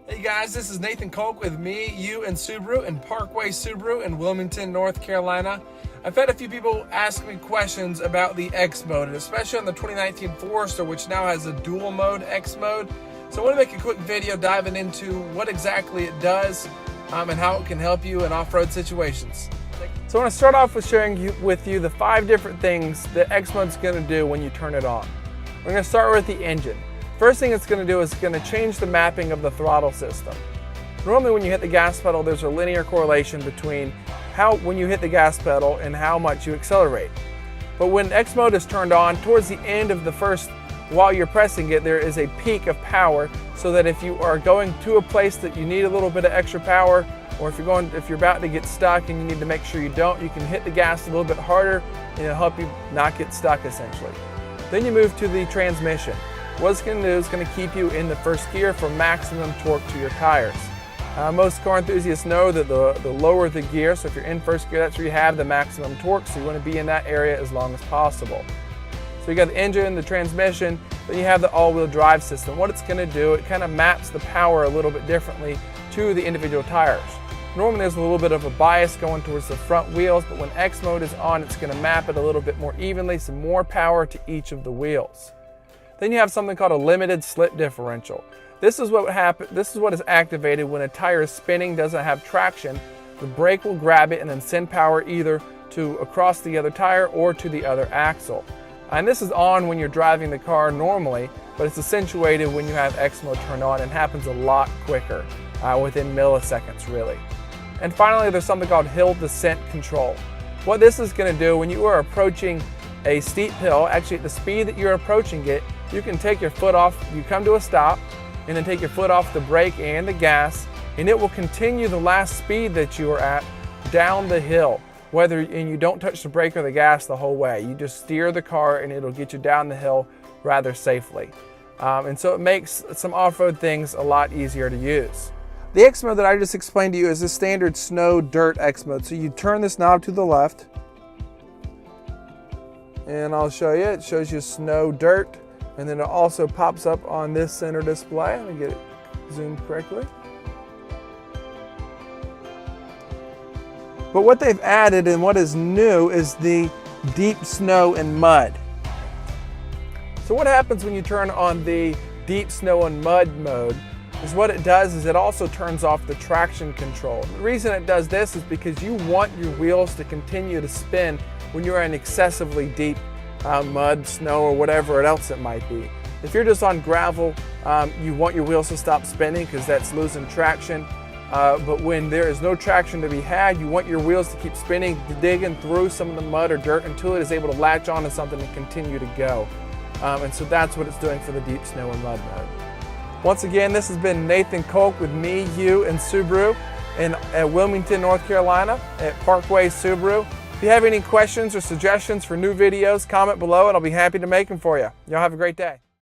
Hey guys, this is Nathan Kolk with Me, You, and Subaru in Parkway Subaru in Wilmington, North Carolina. I've had a few people ask me questions about the X mode, and especially on the 2019 Forester, which now has a dual mode X mode. So I want to make a quick video diving into what exactly it does and how it can help you in off-road situations. So I want to start off with sharing with you the 5 different things that X mode is going to do when you turn it on. We're going to start with the engine. First thing it's going to do is going to change the mapping of the throttle system. Normally when you hit the gas pedal, there's a linear correlation between when you hit the gas pedal and how much you accelerate. But when X mode is turned on, towards the end of the first, while you're pressing it, there is a peak of power, so that if you are going to a place that you need a little bit of extra power, or if you're about to get stuck and you need to make sure you don't, you can hit the gas a little bit harder and it'll help you not get stuck essentially. Then you move to the transmission. What it's going to do is going to keep you in the first gear for maximum torque to your tires. Most car enthusiasts know that the lower the gear, so if you're in first gear, that's where you have the maximum torque, so you want to be in that area as long as possible. So you got the engine, the transmission, then you have the all-wheel drive system. What it's going to do, it kind of maps the power a little bit differently to the individual tires. Normally there's a little bit of a bias going towards the front wheels, but when X mode is on, it's going to map it a little bit more evenly, so more power to each of the wheels. Then you have something called a limited slip differential. This is what happens. This is what is activated when a tire is spinning, doesn't have traction. The brake will grab it and then send power either to across the other tire or to the other axle. And this is on when you're driving the car normally, but it's accentuated when you have X mode turned on and happens a lot quicker, within milliseconds really. And finally, there's something called hill descent control. What this is going to do when you are approaching a steep hill, actually at the speed that you're approaching it, you can take your foot off, you come to a stop, and then take your foot off the brake and the gas, and it will continue the last speed that you are at down the hill. And you don't touch the brake or the gas the whole way. You just steer the car and it'll get you down the hill rather safely. And so it makes some off-road things a lot easier to use. The X mode that I just explained to you is the standard snow dirt X mode. So you turn this knob to the left, and I'll show you. It shows you snow dirt. And then it also pops up on this center display. Let me get it zoomed correctly. But what they've added and what is new is the deep snow and mud. So what happens when you turn on the deep snow and mud mode is what it does is it also turns off the traction control. The reason it does this is because you want your wheels to continue to spin when you're in excessively deep mud, snow, or whatever else it might be. If you're just on gravel, you want your wheels to stop spinning because that's losing traction. But when there is no traction to be had, you want your wheels to keep spinning, digging through some of the mud or dirt until it is able to latch onto something and continue to go. And so that's what it's doing for the deep snow and mud mode. Once again, this has been Nathan Kolk with Me, You, and Subaru at Wilmington, North Carolina at Parkway Subaru. If you have any questions or suggestions for new videos, comment below and I'll be happy to make them for you. Y'all have a great day.